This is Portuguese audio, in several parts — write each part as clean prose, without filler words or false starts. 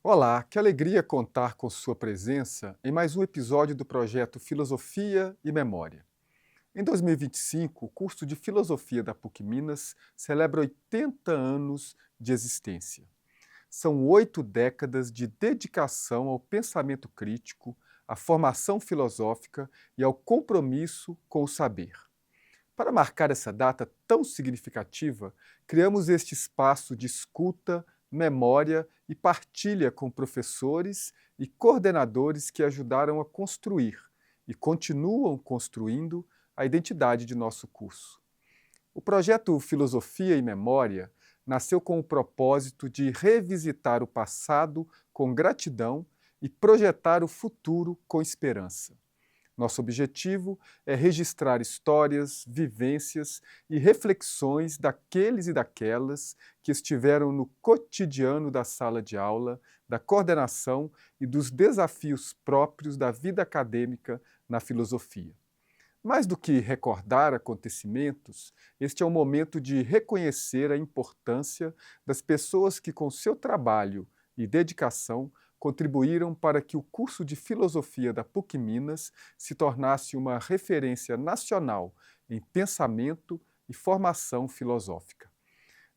Olá, que alegria contar com sua presença em mais um episódio do projeto Filosofia e Memória. Em 2025, o curso de Filosofia da PUC Minas celebra 80 anos de existência. São 8 décadas de dedicação ao pensamento crítico, à formação filosófica e ao compromisso com o saber. Para marcar essa data tão significativa, criamos este espaço de escuta, memória e partilha com professores e coordenadores que ajudaram a construir e continuam construindo a identidade de nosso curso. O projeto Filosofia e Memória nasceu com o propósito de revisitar o passado com gratidão e projetar o futuro com esperança. Nosso objetivo é registrar histórias, vivências e reflexões daqueles e daquelas que estiveram no cotidiano da sala de aula, da coordenação e dos desafios próprios da vida acadêmica na filosofia. Mais do que recordar acontecimentos, este é um momento de reconhecer a importância das pessoas que, com seu trabalho e dedicação, contribuíram para que o curso de filosofia da PUC Minas se tornasse uma referência nacional em pensamento e formação filosófica.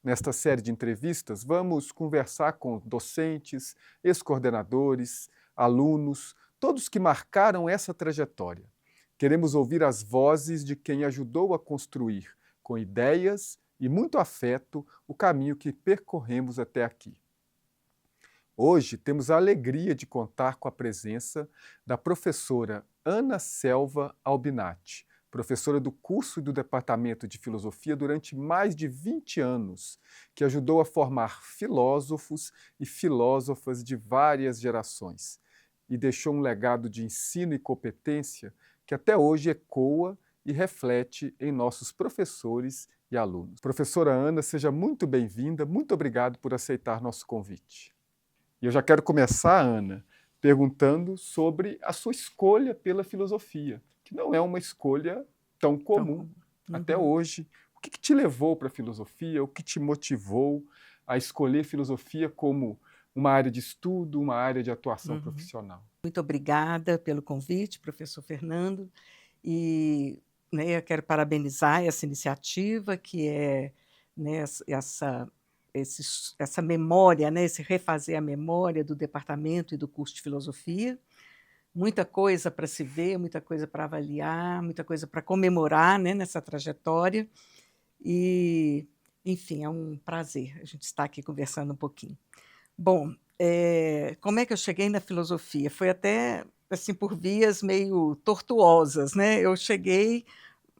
Nesta série de entrevistas, vamos conversar com docentes, ex-coordenadores, alunos, todos que marcaram essa trajetória. Queremos ouvir as vozes de quem ajudou a construir, com ideias e muito afeto, o caminho que percorremos até aqui. Hoje temos a alegria de contar com a presença da professora Ana Selva Albinati, professora do curso e do Departamento de Filosofia durante mais de 20 anos, que ajudou a formar filósofos e filósofas de várias gerações e deixou um legado de ensino e competência que até hoje ecoa e reflete em nossos professores e alunos. Professora Ana, seja muito bem-vinda, muito obrigado por aceitar nosso convite. E eu já quero começar, Ana, perguntando sobre a sua escolha pela filosofia, que não é uma escolha tão comum até hoje. O que te levou para a filosofia? O que te motivou a escolher filosofia como uma área de estudo, uma área de atuação profissional? Muito obrigada pelo convite, professor Fernando. E eu quero parabenizar essa iniciativa, que é essa memória, esse refazer a memória do departamento e do curso de filosofia. Muita coisa para se ver, muita coisa para avaliar, muita coisa para comemorar, nessa trajetória. E, enfim, é um prazer a gente estar aqui conversando um pouquinho. Bom, como é que eu cheguei na filosofia? Foi até, assim, por vias meio tortuosas, Eu cheguei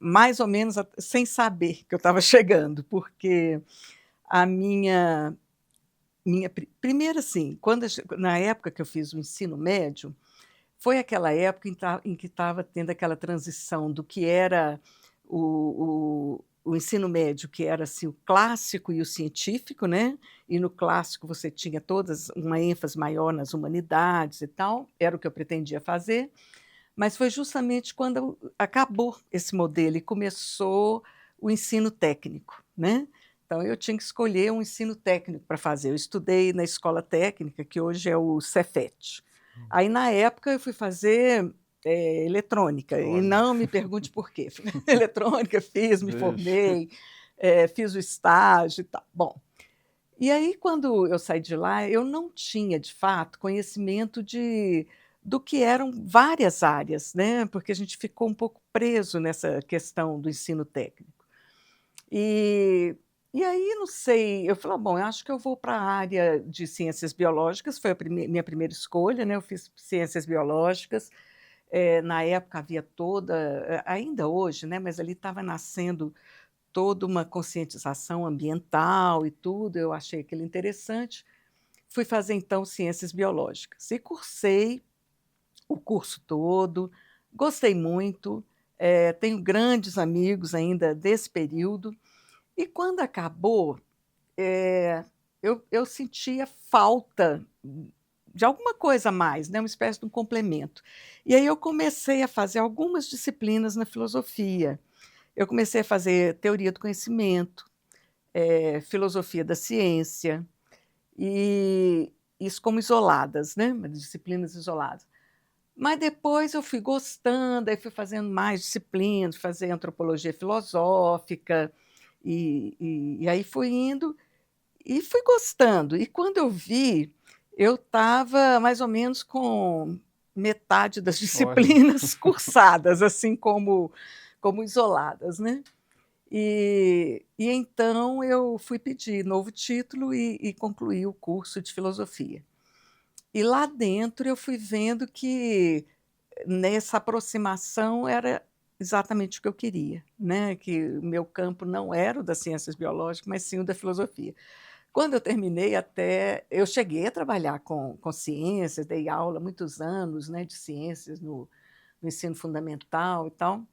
mais ou menos sem saber que eu estava chegando, porque a minha primeiro, assim, quando na época que eu fiz o ensino médio, foi aquela época em que estava tendo aquela transição do que era o ensino médio, que era, assim, o clássico e o científico, e no clássico você tinha todas uma ênfase maior nas humanidades e tal, era o que eu pretendia fazer, mas foi justamente quando acabou esse modelo e começou o ensino técnico, Então eu tinha que escolher um ensino técnico para fazer. Eu estudei na escola técnica, que hoje é o Cefet. Aí, na época, eu fui fazer eletrônica, e Olha, não me pergunte por quê. Eletrônica, fiz, me veja. formei, fiz o estágio e tal. Bom, e aí, quando eu saí de lá, eu não tinha, de fato, conhecimento do que eram várias áreas, porque a gente ficou um pouco preso nessa questão do ensino técnico. E e aí, não sei, eu falei: "Bom, eu acho que eu vou para a área de ciências biológicas", foi a minha primeira escolha, eu fiz ciências biológicas. Na época havia toda, ainda hoje, mas ali estava nascendo toda uma conscientização ambiental e tudo, eu achei aquilo interessante. Fui fazer, então, ciências biológicas e cursei o curso todo, gostei muito, tenho grandes amigos ainda desse período. E quando acabou, eu sentia falta de alguma coisa a mais, uma espécie de um complemento. E aí eu comecei a fazer algumas disciplinas na filosofia. Eu comecei a fazer teoria do conhecimento, filosofia da ciência, e isso como isoladas, né, disciplinas isoladas. Mas depois eu fui gostando, aí fui fazendo mais disciplinas, fazer antropologia filosófica, e aí fui indo e fui gostando. E quando eu vi, eu estava mais ou menos com metade das Olha, disciplinas cursadas, assim como isoladas, né. E então eu fui pedir novo título e concluí o curso de filosofia. E lá dentro eu fui vendo que nessa aproximação era exatamente o que eu queria, né, que o meu campo não era o das ciências biológicas, mas sim o da filosofia. Quando eu terminei, até eu cheguei a trabalhar com ciências, dei aula muitos anos, né, de ciências no ensino fundamental e tal,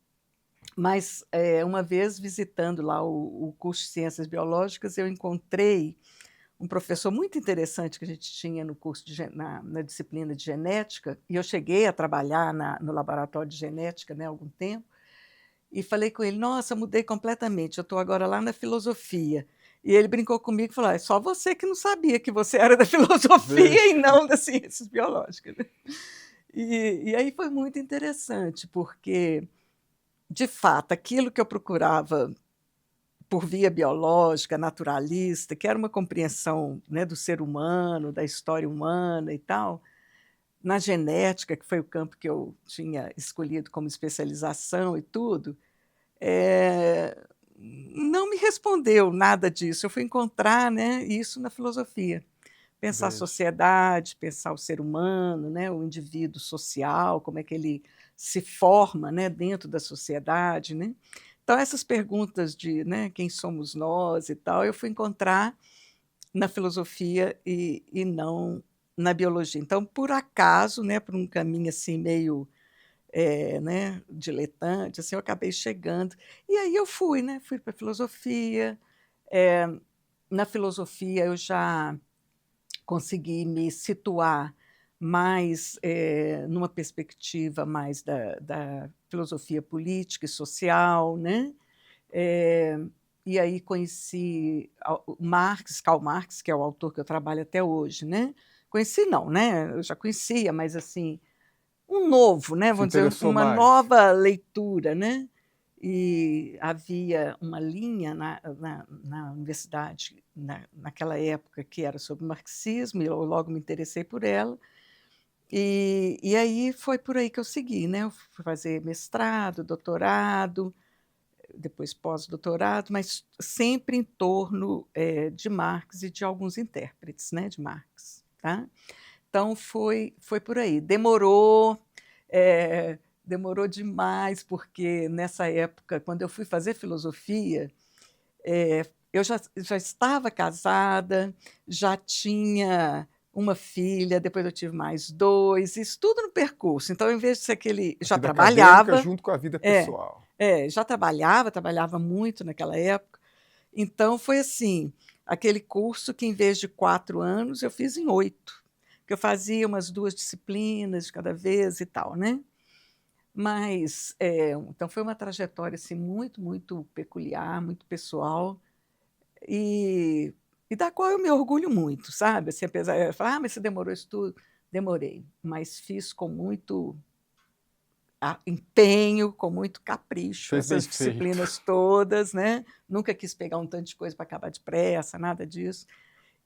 mas, uma vez visitando lá o curso de ciências biológicas, eu encontrei um professor muito interessante que a gente tinha no curso de na disciplina de genética, e eu cheguei a trabalhar no laboratório de genética, né, há algum tempo, e falei com ele: "Nossa, mudei completamente, eu estou agora lá na filosofia". E ele brincou comigo e falou: "Ah, é só você que não sabia que você era da filosofia e veja. não das ciências biológicas", né. E aí foi muito interessante, porque, de fato, aquilo que eu procurava por via biológica, naturalista, que era uma compreensão, né, do ser humano, da história humana e tal, na genética, que foi o campo que eu tinha escolhido como especialização e tudo, eh, não me respondeu nada disso. Eu fui encontrar, né, isso na filosofia. Pensar a Veja. sociedade, pensar o ser humano, né, o indivíduo social, como é que ele se forma, né, dentro da sociedade, né. Então essas perguntas de, né, quem somos nós e tal, eu fui encontrar na filosofia e não na biologia. Então, por acaso, né, por um caminho, assim, meio, né, diletante, assim, eu acabei chegando. E aí eu fui, né, fui para filosofia, eh, na filosofia eu já consegui me situar mais, numa perspectiva mais da filosofia política e social, né. Eh, e aí conheci o Marx, Karl Marx, que é o autor que eu trabalho até hoje, né. Conheci não, né, eu já conhecia, mas assim, um novo, né, Se vamos dizer, interessou uma mais. nova leitura, né. E havia uma linha na universidade, naquela época, que era sobre marxismo, e eu logo me interessei por ela, e aí foi por aí que eu segui, né, eu fui fazer mestrado, doutorado, depois pós-doutorado, mas sempre em torno, de Marx e de alguns intérpretes, né, de Marx, tá. Então foi por aí. Demorou demais, porque nessa época, quando eu fui fazer filosofia, eu já estava casada, já tinha uma filha, depois eu tive mais 2, isso tudo no percurso. Então, em vez de ser aquele A já vida acadêmica trabalhava, junto com a vida é, pessoal. já trabalhava muito naquela época. Então foi assim, aquele curso que em vez de 4 anos, eu fiz em 8, que eu fazia umas 2 disciplinas de cada vez e tal, né. Mas, então foi uma trajetória, assim, muito, muito peculiar, muito pessoal, e da qual eu me orgulho muito, sabe, assim, apesar falar: "Ah, mas você demorou isso tudo", demorei, mas fiz com muito empenho, com muito capricho, Fez bem essas feito. disciplinas todas, né, nunca quis pegar um tanto de coisa para acabar depressa, nada disso.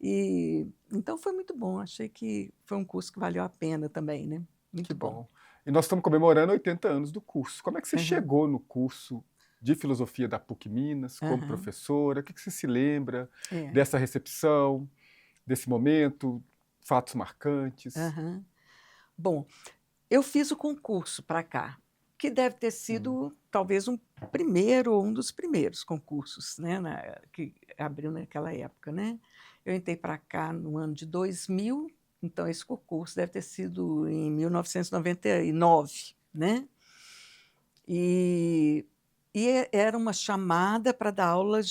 E então foi muito bom, achei que foi um curso que valeu a pena também, né, Que muito bom. bom. E nós estamos comemorando 80 anos do curso. Como é que você Aham, chegou no curso de filosofia da PUC Minas, como aham, professora? O que você se lembra é, dessa recepção, desse momento, fatos marcantes? aham. Bom, eu fiz o concurso para cá, que deve ter Hum, sido talvez primeiro ou um dos primeiros concursos, né, que abriu naquela época, né. Eu entrei para cá no ano de 2000, então esse concurso deve ter sido em 1999, né. E era uma chamada para dar aulas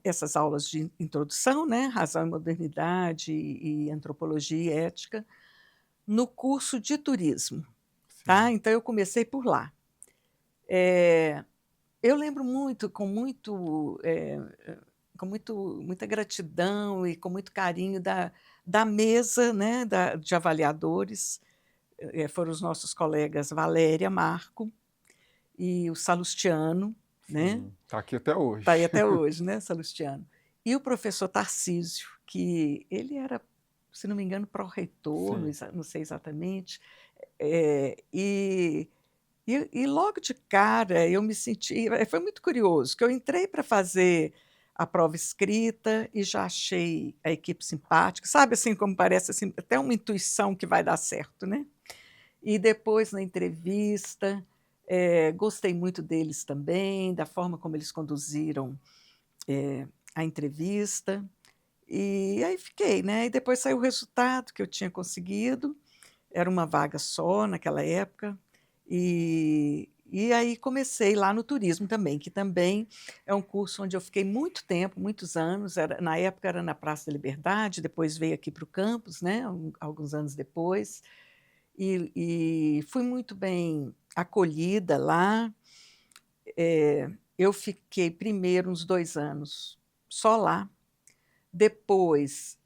essas aulas de introdução, né, razão e modernidade e antropologia e ética, no curso de turismo, tá. sim. Então eu comecei por lá. Eh, eu lembro muito, muita gratidão e com muito carinho da mesa, né, de avaliadores, foram os nossos colegas Valéria, Marco e o Salustiano, né? Sim, está aqui até Está aí hoje. até hoje, né, Salustiano. E o professor Tarcísio, que ele era, se não me engano, pró-reitor, Sim. não sei exatamente, e logo de cara eu me senti, foi muito curioso, que eu entrei para fazer a prova escrita e já achei a equipe simpática, sabe, assim, como parece, assim, até uma intuição que vai dar certo, né. E depois na entrevista, gostei muito deles também, da forma como eles conduziram, a entrevista, e aí fiquei, né, e depois saiu o resultado que eu tinha conseguido, era uma vaga só naquela época, e aí comecei lá no turismo também, que também é um curso onde eu fiquei muito tempo, muitos anos, na época era na Praça da Liberdade, depois veio aqui para o campus, né, alguns anos depois, e fui muito bem acolhida lá. Eu fiquei primeiro uns 2 anos só lá, depois,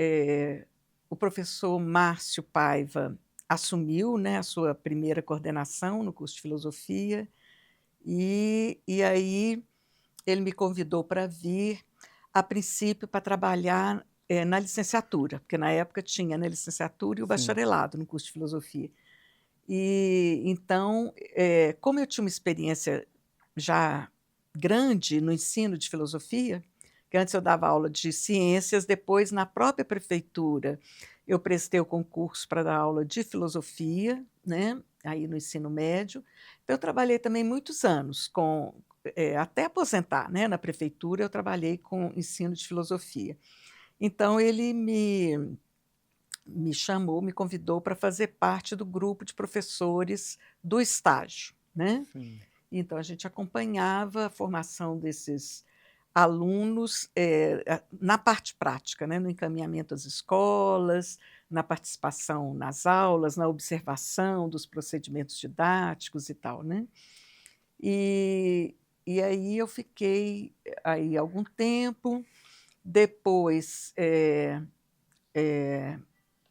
o professor Márcio Paiva assumiu, né, a sua primeira coordenação no curso de filosofia, e aí ele me convidou para vir, a princípio para trabalhar, na licenciatura, porque na época tinha, né, licenciatura e o Sim, bacharelado no curso de filosofia. E então, como eu tinha uma experiência já grande no ensino de filosofia, que antes eu dava aula de ciências, depois na própria prefeitura eu prestei o concurso para dar aula de filosofia, né, aí no ensino médio. Então eu trabalhei também muitos anos até aposentar, né, na prefeitura eu trabalhei com ensino de filosofia. Então ele me chamou, me convidou para fazer parte do grupo de professores do estágio, né. sim. Então a gente acompanhava a formação desses alunos, na parte prática, né, no encaminhamento às escolas, na participação nas aulas, na observação dos procedimentos didáticos e tal, né. E e aí eu fiquei aí algum tempo, depois,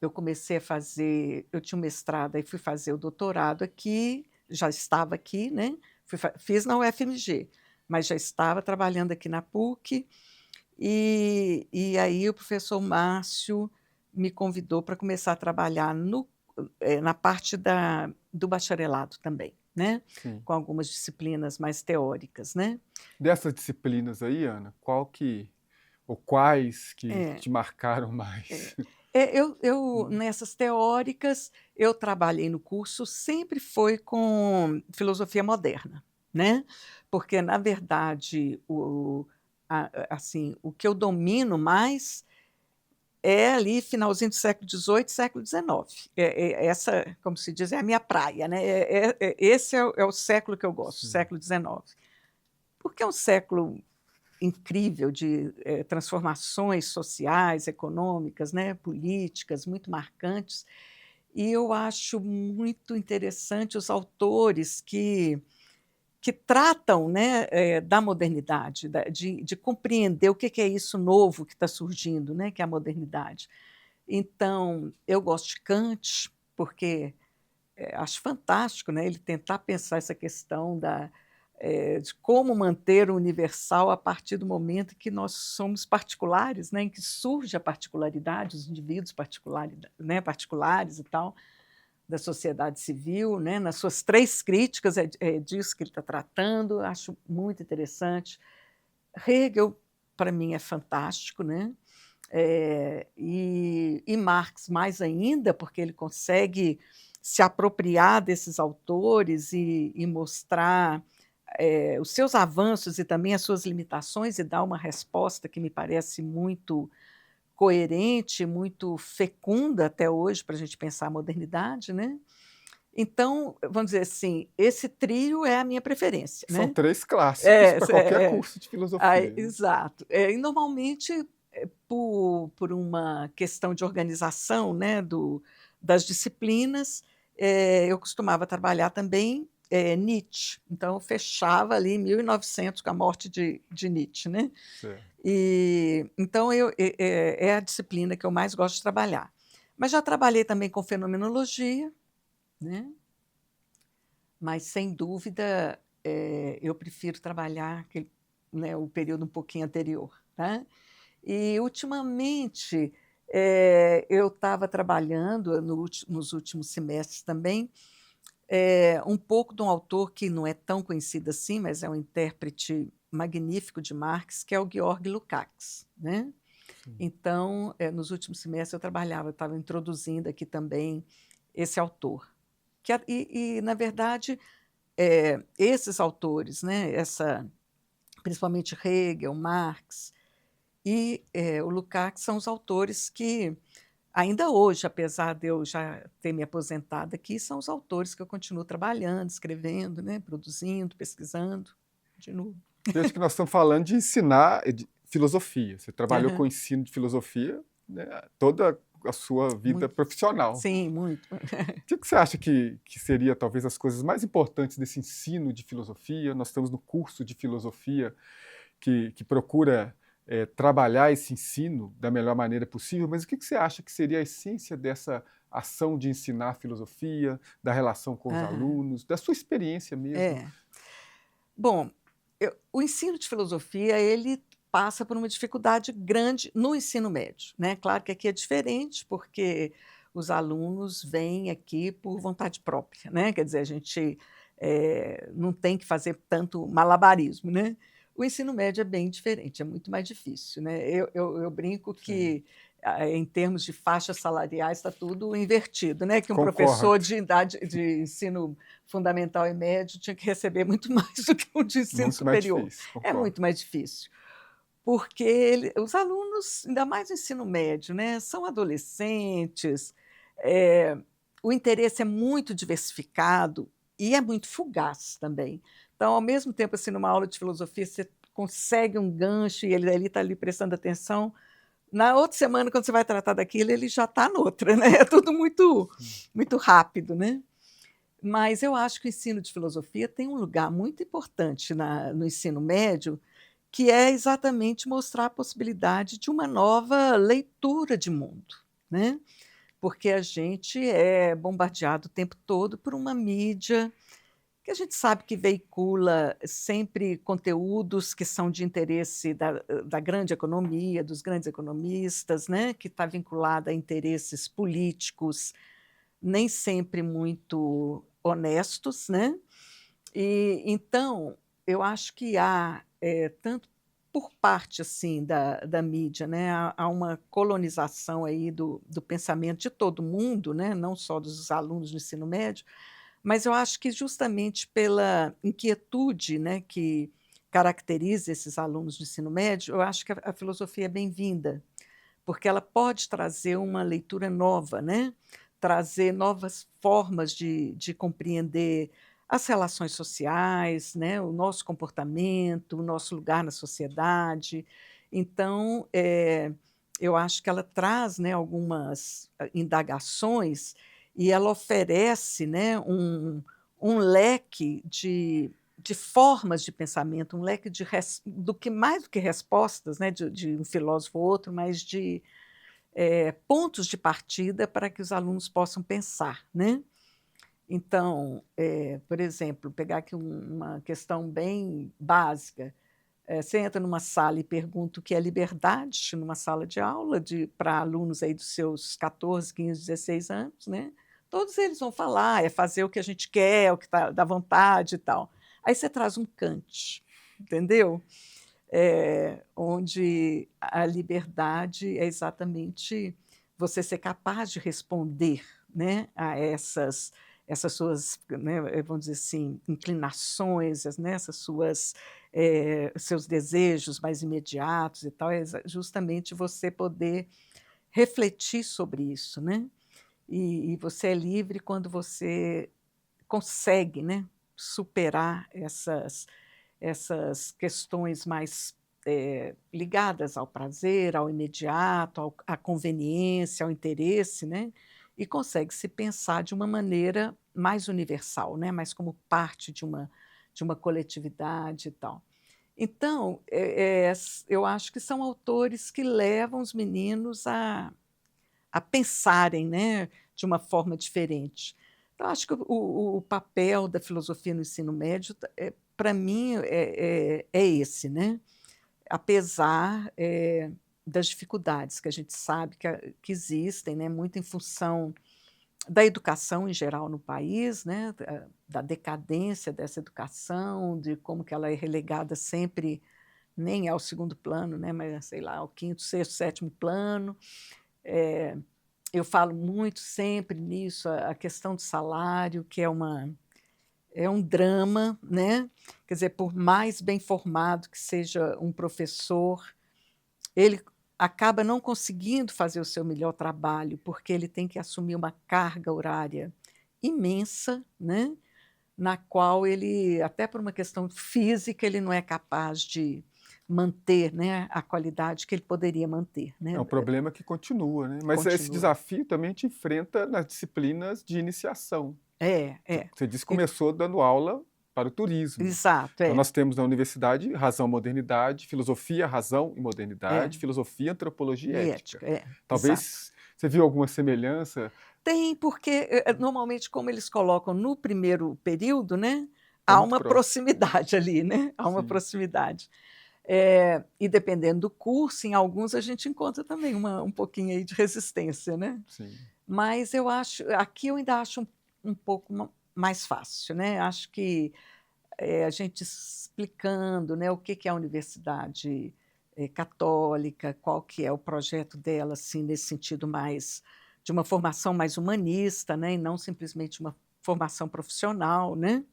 eu comecei a fazer, eu tinha um mestrado, aí fui fazer o doutorado aqui, já estava aqui, né, fiz na UFMG, mas já estava trabalhando aqui na PUC, e aí o professor Márcio me convidou para começar a trabalhar na parte do bacharelado também, né, Sim. com algumas disciplinas mais teóricas, né. Dessas disciplinas aí, Ana, qual que ou quais que É. te marcaram É. mais? Eu nessas teóricas, eu trabalhei no curso, sempre foi com filosofia moderna, né, porque na verdade assim, o que eu domino mais é ali finalzinho do século XVIII, século XIX. Essa, como se diz, é a minha praia, né, esse é o século que eu gosto, Sim. século XIX. Porque é um século incrível de, transformações sociais, econômicas, né, políticas muito marcantes, e eu acho muito interessante os autores que tratam, né, da modernidade, de compreender o que que é isso novo que está surgindo, né, que é a modernidade. Então, eu gosto de Kant, porque acho fantástico, né, ele tentar pensar essa questão de como manter o universal a partir do momento que nós somos particulares, né, em que surge a particularidade, os indivíduos né, particulares e tal, da sociedade civil, né, nas suas 3 críticas, é disso que ele está tratando, acho muito interessante. Hegel, para mim, é fantástico, né, e Marx mais ainda, porque ele consegue se apropriar desses autores e mostrar, os seus avanços e também as suas limitações e dar uma resposta que me parece muito coerente, muito fecunda até hoje para a gente pensar a modernidade, né. Então, vamos dizer assim, esse trio é a minha preferência, São né. 3 clássicos para qualquer É. curso de filosofia, né. Exato. E normalmente, por uma questão de organização, né, das disciplinas, eu costumava trabalhar também, Nietzsche, então eu fechava ali em 1900 com a morte de Nietzsche, né. Certo. E então é a disciplina que eu mais gosto de trabalhar. Mas já trabalhei também com fenomenologia, né? Mas, sem dúvida, eu prefiro trabalhar aquele, né, o período um pouquinho anterior, tá? E, ultimamente, eu estava trabalhando nos últimos semestres também, um pouco de um autor que não é tão conhecido assim, mas é um intérprete magnífico de Marx, que é o Georg Lukács, né? Sim. Então, nos últimos semestres eu estava introduzindo aqui também esse autor. Na verdade, esses autores, né, principalmente Hegel, Marx e o Lukács, são os autores que, ainda hoje, apesar de eu já ter me aposentado aqui, são os autores que eu continuo trabalhando, escrevendo, né, produzindo, pesquisando, de novo. Vejo que nós estamos falando de ensinar de filosofia. Você trabalhou com Aham. ensino de filosofia, né, toda a sua vida Muito. profissional. Sim, muito. O que você acha que seria talvez as coisas mais importantes desse ensino de filosofia? Nós estamos no curso de filosofia que procura trabalhar esse ensino da melhor maneira possível, mas o que você acha que seria a essência dessa ação de ensinar filosofia, da relação com os Aham. alunos, da sua experiência mesmo? É. Bom, o ensino de filosofia, ele passa por uma dificuldade grande no ensino médio, né. Claro que aqui é diferente, porque os alunos vêm aqui por vontade própria, né, quer dizer, a gente, não tem que fazer tanto malabarismo, né. O ensino médio é bem diferente, é muito mais difícil, né. Eu brinco Sim, que, em termos de faixas salariais, está tudo invertido, né, que um concordo. professor de ensino fundamental e médio tinha que receber muito mais do que um de ensino Muito mais superior. difícil, É concordo. muito mais difícil, porque os alunos, ainda mais no ensino médio, né, são adolescentes, eh, o interesse é muito diversificado e é muito fugaz também. Então, ao mesmo tempo, assim, numa aula de filosofia, você consegue um gancho e ele ali está ali prestando atenção, na outra semana, quando você vai tratar daquilo, ele já está noutra, né, é tudo muito Sim. muito rápido, né. Mas eu acho que o ensino de filosofia tem um lugar muito importante no ensino médio, que é exatamente mostrar a possibilidade de uma nova leitura de mundo, né. Porque a gente é bombardeado o tempo todo por uma mídia que a gente sabe que veicula sempre conteúdos que são de interesse da grande economia, dos grandes economistas, né, que está vinculada a interesses políticos, nem sempre muito honestos, né. E então, eu acho que há, tanto por parte, assim, da mídia, né, há uma colonização aí do pensamento de todo mundo, né, não só dos alunos do ensino médio, mas eu acho que justamente pela inquietude, né, que caracteriza esses alunos do ensino médio, eu acho que a filosofia é bem-vinda, porque ela pode trazer uma leitura nova, né, trazer novas formas de compreender as relações sociais, né, o nosso comportamento, o nosso lugar na sociedade. Então, eu acho que ela traz, né, algumas, indagações e ela oferece, né, um leque de formas de pensamento, um leque de do que mais do que respostas, né, de um filósofo ou outro, mas de, pontos de partida para que os alunos possam pensar, né. Então, por exemplo, pegar aqui uma questão bem básica, você entra numa sala e pergunta o que é liberdade, numa sala de aula para alunos aí dos seus 14, 15, 16 anos, né, todos eles vão falar: "É fazer o que a gente quer, o que dá vontade e tal". Aí você traz um Kant, entendeu? Onde a liberdade é exatamente você ser capaz de responder, né, a essas suas, né, vamos dizer assim, inclinações, né, essas suas, seus desejos mais imediatos e tal, é justamente você poder refletir sobre isso, né. E você é livre quando você consegue, né, superar essas questões mais, ligadas ao prazer, ao imediato, à conveniência, ao interesse, né, e consegue se pensar de uma maneira mais universal, né, mais como parte de uma coletividade e tal. Então, eu acho que são autores que levam os meninos a pensarem, né, de uma forma diferente. Então, acho que o papel da filosofia no ensino médio, para mim, é esse, né? Apesar das dificuldades que a gente sabe que existem, né, muito em função da educação em geral no país, né, da decadência dessa educação, de como que ela é relegada sempre, nem ao segundo plano, né, mas sei lá, ao quinto, sexto, sétimo plano. Eh, eu falo muito sempre nisso, a questão do salário, que é um drama, né? Quer dizer, por mais bem formado que seja um professor, ele acaba não conseguindo fazer o seu melhor trabalho, porque ele tem que assumir uma carga horária imensa, né? Na qual ele, até por uma questão física, ele não é capaz de manter, né, a qualidade que ele poderia manter, É né? um problema que continua, né? Mas esse Continua. desafio também te enfrenta nas disciplinas de iniciação. É. Você disse que E- começou dando aula para o turismo. Exato, Então, nós temos na universidade razão, modernidade, filosofia, razão e é. modernidade, filosofia, antropologia e E ética. ética, exato. Talvez você viu alguma semelhança? Tem, porque, normalmente, como eles colocam no primeiro período, né, Está há muito uma próximo. proximidade ali, né, há uma Sim. proximidade. E dependendo do curso, em alguns a gente encontra também um pouquinho aí de resistência, né. Sim. Mas eu acho aqui eu ainda acho um pouco mais fácil, né, acho que, a gente explicando, né, o que que é a universidade, católica, qual que é o projeto dela, assim, nesse sentido mais de uma formação mais humanista, né, e não simplesmente uma formação profissional, né.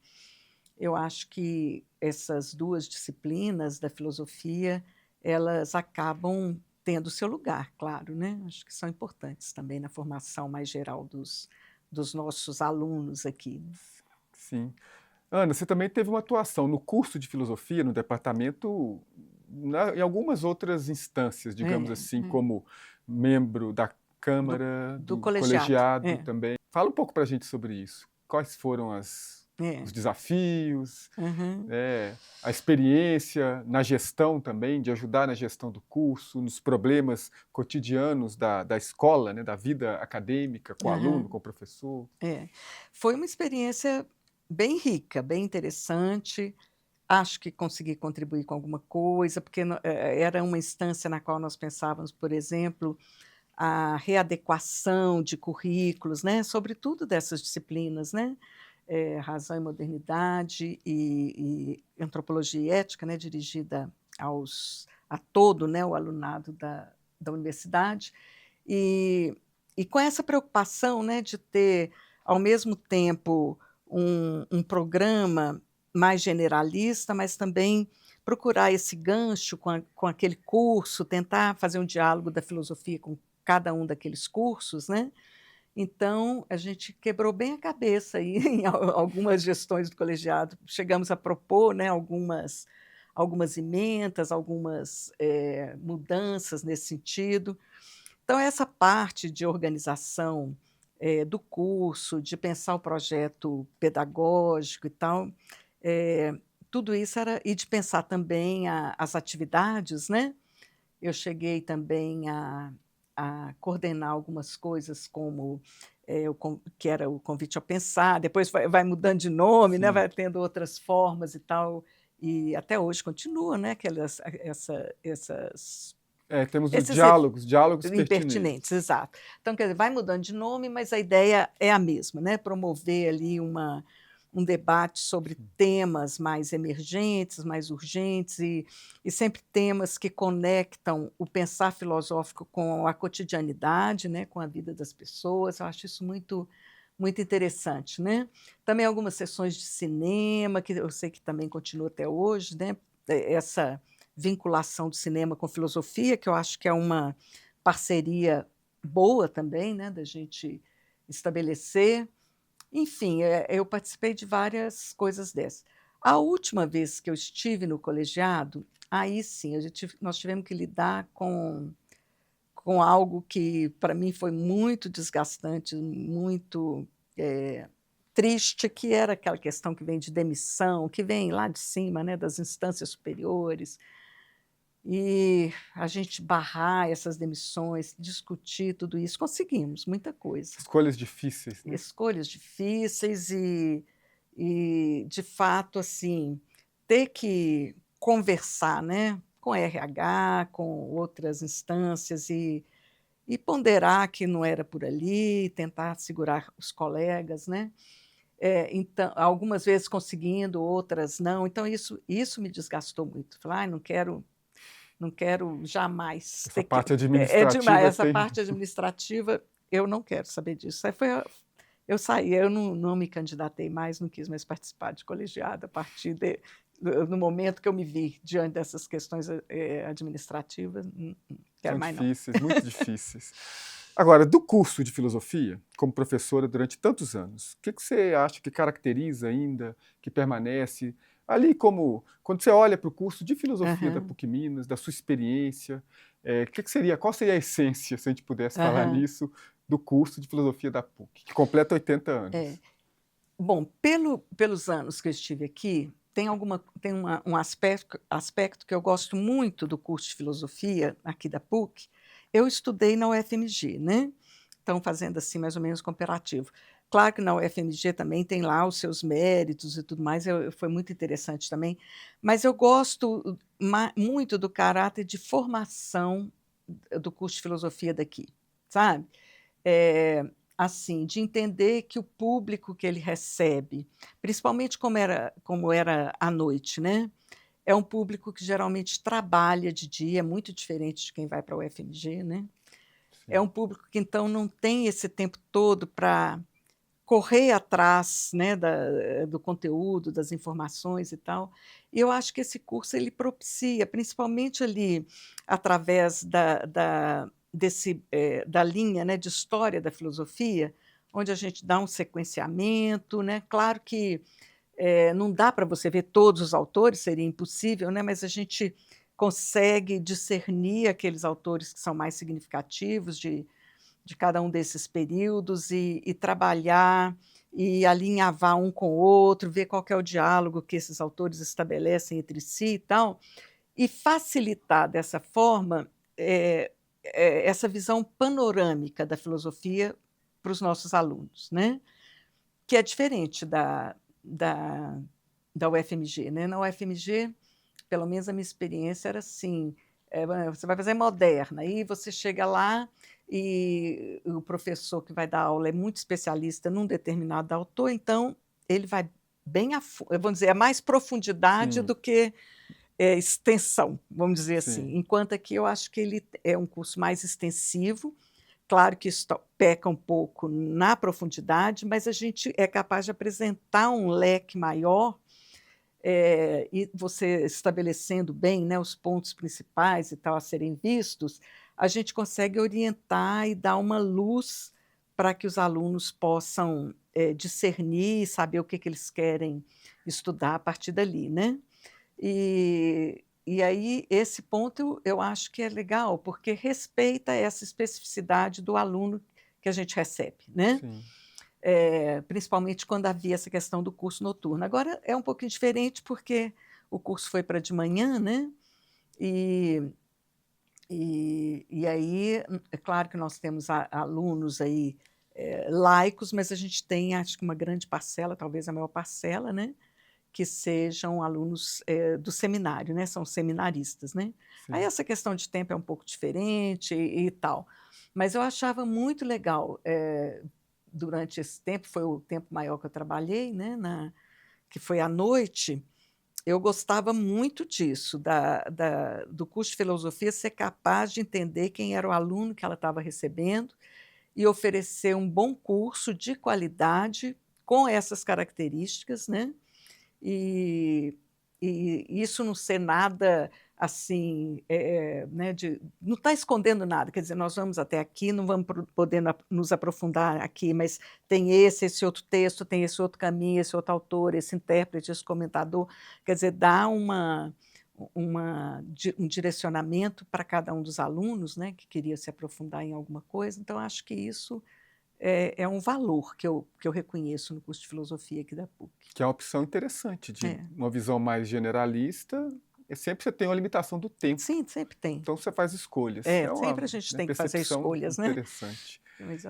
Eu acho que essas 2 disciplinas da filosofia, elas acabam tendo seu lugar, claro, né, acho que são importantes também na formação mais geral dos nossos alunos aqui, né. Sim. Ana, você também teve uma atuação no curso de filosofia, no departamento, em algumas outras instâncias, digamos É, assim, é. como membro da Do Câmara, do do colegiado. colegiado também. Fala um pouco para a gente sobre isso. Quais foram os É. desafios, Aham. né, a experiência na gestão também, de ajudar na gestão do curso, nos problemas cotidianos da escola, né, da vida acadêmica, com o aluno, Aham. com o professor? É. Foi uma experiência bem rica, bem interessante. Acho que consegui contribuir com alguma coisa, porque era uma instância na qual nós pensávamos, por exemplo, a readequação de currículos, né, sobretudo dessas disciplinas, né, razão e modernidade e antropologia e ética, né, dirigida a todo, né, o alunado da universidade. E e com essa preocupação, né, de ter, ao mesmo tempo, um programa mais generalista, mas também procurar esse gancho com aquele curso, tentar fazer um diálogo da filosofia com cada um daqueles cursos, né. Então, a gente quebrou bem a cabeça aí em algumas gestões do colegiado, chegamos a propor, né, algumas emendas, algumas, mudanças nesse sentido. Então essa parte de organização, do curso, de pensar o projeto pedagógico e tal, eh, tudo isso era e de pensar também as atividades, né. Eu cheguei também a coordenar algumas coisas como, o que era o convite ao pensar, depois vai mudando de nome, né, Sim. vai tendo outras formas e tal, e até hoje continua, né, aquelas Temos os esses diálogos impertinentes, pertinentes. exato. Então, quer dizer, vai mudando de nome, mas a ideia é a mesma, né, promover ali um debate sobre temas mais emergentes, mais urgentes e sempre temas que conectam o pensar filosófico com a cotidianidade, né, com a vida das pessoas. Eu acho isso muito interessante, né. Também algumas sessões de cinema, que eu sei que também continua até hoje, né, essa vinculação do cinema com filosofia, que eu acho que é uma parceria boa também, né, da gente estabelecer. Enfim, eu participei de várias coisas dessas. A última vez que eu estive no colegiado, aí sim, nós tivemos que lidar com algo que para mim foi muito desgastante, muito, eh, triste, que era aquela questão que vem de demissão, que vem lá de cima, né, das instâncias superiores. e a gente barrar essas demissões, discutir tudo isso, conseguimos muita coisa. Escolhas difíceis, né? Escolhas difíceis e de fato, assim, ter que conversar, né, com RH, com outras instâncias e ponderar que não era por ali, tentar segurar os colegas, né. Então, algumas vezes conseguindo, outras não, então isso me desgastou muito. Falei: "Ai, não quero jamais Essa ter que". parte É demais, administrativa essa tem parte administrativa, eu não quero saber disso. Aí foi a eu saí, eu não me candidatei mais, não quis mais participar de colegiado a partir no momento que eu me vi diante dessas questões, administrativas, quero são mais não. difíceis, muito difíceis. Agora, do curso de filosofia, como professora durante tantos anos, o que que você acha que caracteriza ainda, que permanece ali como quando você olha para o curso de filosofia da Aham, PUC-Minas, da sua experiência, o que que seria qual seria a essência, se a gente pudesse falar aham. nisso, do curso de filosofia da PUC, que completa 80 É. anos? Bom, pelos anos que eu estive aqui, tem um aspecto que eu gosto muito do curso de filosofia aqui da PUC. Eu estudei na UFMG, né, então fazendo, assim, mais ou menos comparativo. Claro que na UFMG também tem lá os seus méritos e tudo mais, foi muito interessante também, mas eu gosto muito do caráter de formação do curso de filosofia daqui, sabe. Eh, assim, de entender que o público que ele recebe, principalmente como era à noite, né, é um público que geralmente trabalha de dia, é muito diferente de quem vai para a UFMG, né. É um Sim, público que então não tem esse tempo todo para correr atrás, né, do conteúdo, das informações e tal. E eu acho que esse curso ele propicia, principalmente ali através da linha, né, de história da filosofia, onde a gente dá um sequenciamento, né. Claro que, não dá para você ver todos os autores, seria impossível, né, mas a gente consegue discernir aqueles autores que são mais significativos de cada um desses períodos e trabalhar e alinhavar um com o outro, ver qual que é o diálogo que esses autores estabelecem entre si e tal, e facilitar dessa forma, essa visão panorâmica da filosofia para os nossos alunos, né, que é diferente da da UFMG, né. Na UFMG, pelo menos a minha experiência era assim, você vai fazer moderna, aí você chega lá e o professor que vai dar aula é muito especialista num determinado autor, então ele vai bem vamos dizer, é mais profundidade sim, do que, extensão, vamos dizer assim. sim. Enquanto aqui eu acho que ele é um curso mais extensivo, claro que isso peca um pouco na profundidade, mas a gente é capaz de apresentar um leque maior, e você estabelecendo bem, né, os pontos principais e tal a serem vistos, a gente consegue orientar e dar uma luz para que os alunos possam, discernir e saber o que que eles querem estudar a partir dali, né. E aí esse ponto eu acho que é legal, porque respeita essa especificidade do aluno que a gente recebe, né. Sim. Principalmente quando havia essa questão do curso noturno. Agora é um pouquinho diferente, porque o curso foi para de manhã, né, e e aí, é claro que nós temos alunos aí, laicos, mas a gente tem acho que uma grande parcela, talvez a maior parcela, né, que sejam alunos, do seminário, né, são seminaristas, né. Aí Sim. essa questão de tempo é um pouco diferente e tal, mas eu achava muito legal, durante esse tempo, foi o tempo maior que eu trabalhei, né, que foi à noite, eu gostava muito disso, do curso de filosofia ser capaz de entender quem era o aluno que ela estava recebendo e oferecer um bom curso de qualidade com essas características, né. E isso não ser nada, assim, né, não está escondendo nada, quer dizer, nós vamos até aqui, não vamos poder nos aprofundar aqui, mas tem esse outro texto, tem esse outro caminho, esse outro autor, esse intérprete, esse comentador, quer dizer, dá um direcionamento para cada um dos alunos, né, que queria se aprofundar em alguma coisa, então acho que isso é um valor que eu reconheço no curso de filosofia aqui da PUC. Que é uma opção interessante de É. uma visão mais generalista, sempre você tem uma limitação do tempo, Sim, sempre tem. então você faz escolhas. É uma, Sempre a gente né, tem que fazer percepção escolhas, né. interessante. Mas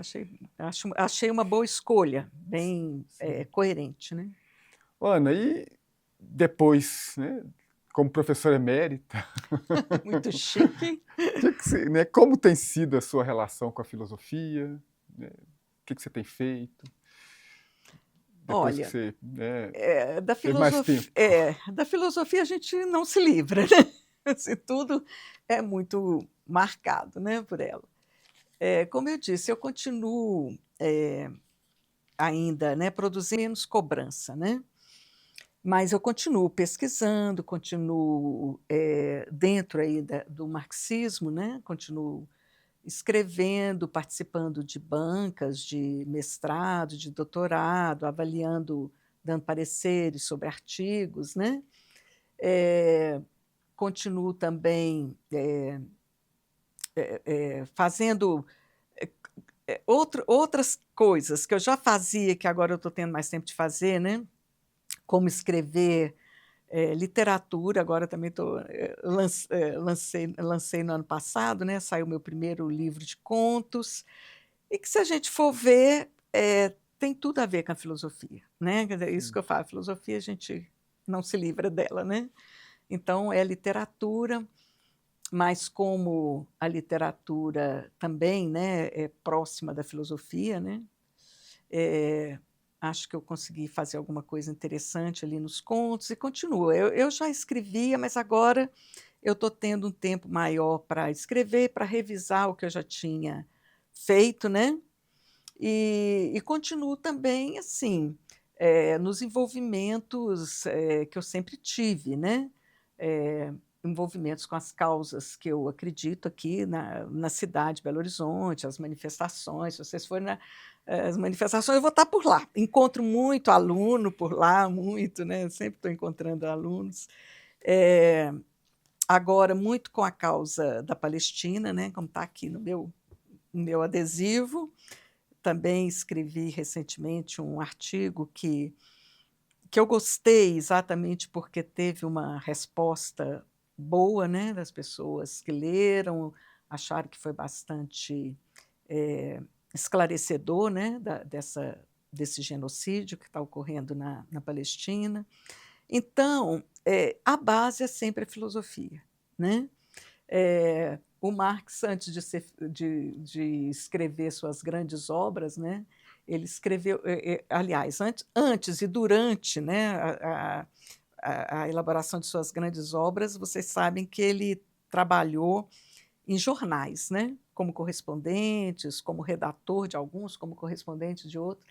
achei uma boa escolha, bem, Sim. coerente, né. Ana, e depois, né, como professora emérita, Muito chique. né, como tem sido a sua relação com a filosofia? Né, o que você tem feito depois que Olha, você, né, da teve mais tempo? da filosofia a gente não se livra, né, assim, tudo é muito marcado, né, por ela. Como eu disse, eu continuo, ainda, né, produzindo menos cobrança, né, mas eu continuo pesquisando, continuo, dentro aí do marxismo, né, continuo escrevendo, participando de bancas de mestrado, de doutorado, avaliando, dando pareceres sobre artigos, né. Eh, Continuo também, fazendo, outras coisas que eu já fazia, que agora eu estou tendo mais tempo de fazer, né, como escrever, literatura. Agora também estou, lancei no ano passado, né, saiu meu primeiro livro de contos, e que, se a gente for ver, tem tudo a ver com a filosofia, né, quer dizer, isso que Sim. eu falo, a filosofia a gente não se livra dela, né. Então é literatura, mas como a literatura também, né, é próxima da filosofia, né, eh, acho que eu consegui fazer alguma coisa interessante ali nos contos e continuo. Eu já escrevia, mas agora eu estou tendo um tempo maior para escrever, para revisar o que eu já tinha feito, né, e continuo também, assim, nos envolvimentos, que eu sempre tive, né, envolvimentos com as causas que eu acredito aqui na cidade de Belo Horizonte, as manifestações. Se vocês forem as manifestações, eu vou estar por lá. Encontro muito aluno por lá, muito, né, eu sempre estou encontrando alunos. Eh, Agora muito com a causa da Palestina, né, como está aqui no meu adesivo. Também escrevi recentemente um artigo que eu gostei, exatamente porque teve uma resposta boa, né, das pessoas que leram, acharam que foi bastante, esclarecedor, né, desse genocídio que está ocorrendo na Palestina. Então, a base é sempre a filosofia, né. O Marx, antes de escrever suas grandes obras, né, ele escreveu, aliás, antes e durante, né, a elaboração de suas grandes obras, vocês sabem que ele trabalhou em jornais, né, como correspondentes, como redator de alguns, como correspondente de outros.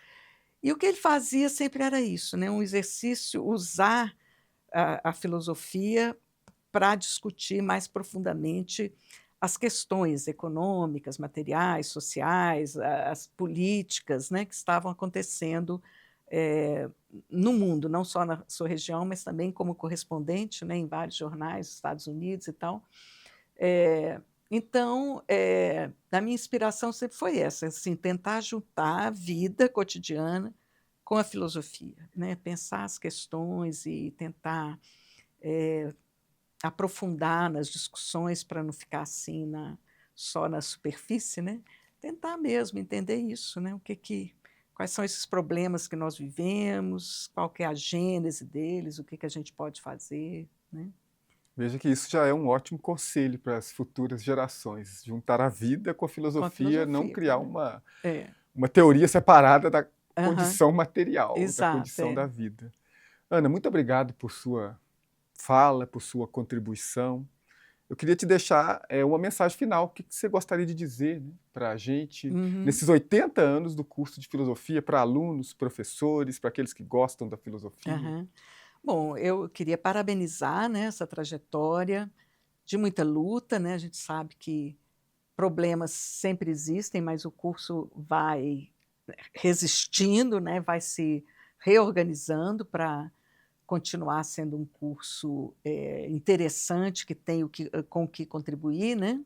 E o que ele fazia sempre era isso, né, um exercício, usar a filosofia para discutir mais profundamente as questões econômicas, materiais, sociais, as políticas, né, que estavam acontecendo, eh, no mundo, não só na sua região, mas também como correspondente, né, em vários jornais dos Estados Unidos e tal. Eh, então, a minha inspiração sempre foi essa, assim, tentar juntar a vida cotidiana com a filosofia, né, pensar as questões e tentar, eh aprofundar nas discussões para não ficar assim só na superfície, né, tentar mesmo entender isso, né, quais são esses problemas que nós vivemos, qual que é a gênese deles, o que a gente pode fazer, né. Veja que isso já é um ótimo conselho para as futuras gerações, juntar a vida com a Com a filosofia, não filosofia, criar correto. uma É. teoria separada da Aham. condição material, da Exato, condição da vida. Ana, muito obrigado por sua fala, por sua contribuição. Eu queria te deixar, uma mensagem final. O que você gostaria de dizer, né, para a gente, Uhum. nesses 80 anos do curso de filosofia, para alunos, professores, para aqueles que gostam da filosofia? Aham. Bom, eu queria parabenizar, né, essa trajetória de muita luta, né, a gente sabe que problemas sempre existem, mas o curso vai resistindo, né, vai se reorganizando para continuar sendo um curso, interessante, que tem com o que contribuir, né.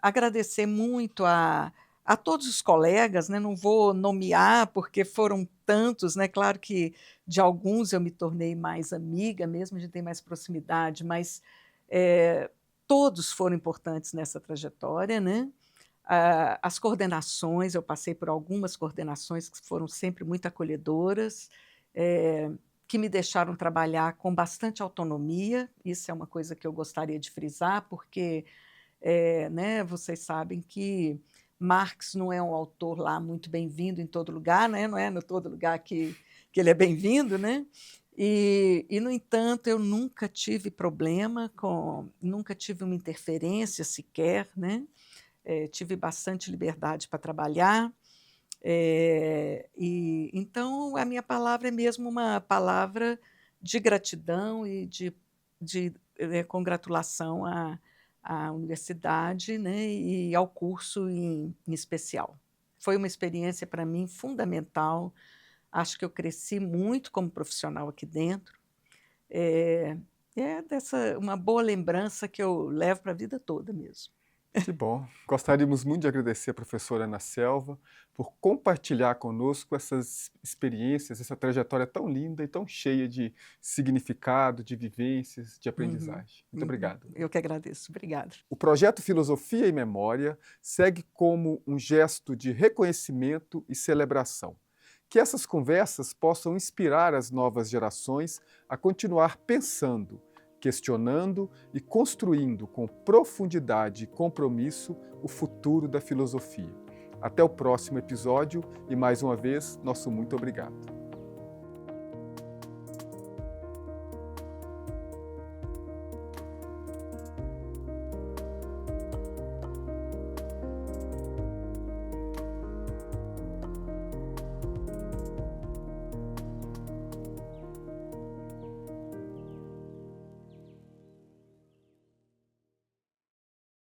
Agradecer muito a a todos os colegas, né, não vou nomear porque foram tantos, né, claro que de alguns eu me tornei mais amiga mesmo, a gente tem mais proximidade, mas, todos foram importantes nessa trajetória, né. As coordenações, eu passei por algumas coordenações que foram sempre muito acolhedoras, eh, que me deixaram trabalhar com bastante autonomia, isso é uma coisa que eu gostaria de frisar, porque, né, vocês sabem que Marx não é um autor lá muito bem-vindo em todo lugar, né, não é no todo lugar que ele é bem-vindo, né, no entanto, eu nunca tive problema nunca tive uma interferência sequer, né, tive bastante liberdade para trabalhar, e então a minha palavra é mesmo uma palavra de gratidão e de congratulação à universidade, né, e ao curso em especial. Foi uma experiência para mim fundamental, acho que eu cresci muito como profissional aqui dentro, eh, é dessa uma boa lembrança que eu levo para a vida toda mesmo. Que bom. Gostaríamos muito de agradecer a professora Ana Selva por compartilhar conosco essas experiências, essa trajetória tão linda e tão cheia de significado, de vivências, de Uhum, aprendizagem. Muito uhum. obrigado. Eu que agradeço. Obrigada. O projeto Filosofia e Memória segue como um gesto de reconhecimento e celebração. Que essas conversas possam inspirar as novas gerações a continuar pensando, questionando e construindo com profundidade e compromisso o futuro da filosofia. Até o próximo episódio e, mais uma vez, nosso muito obrigado.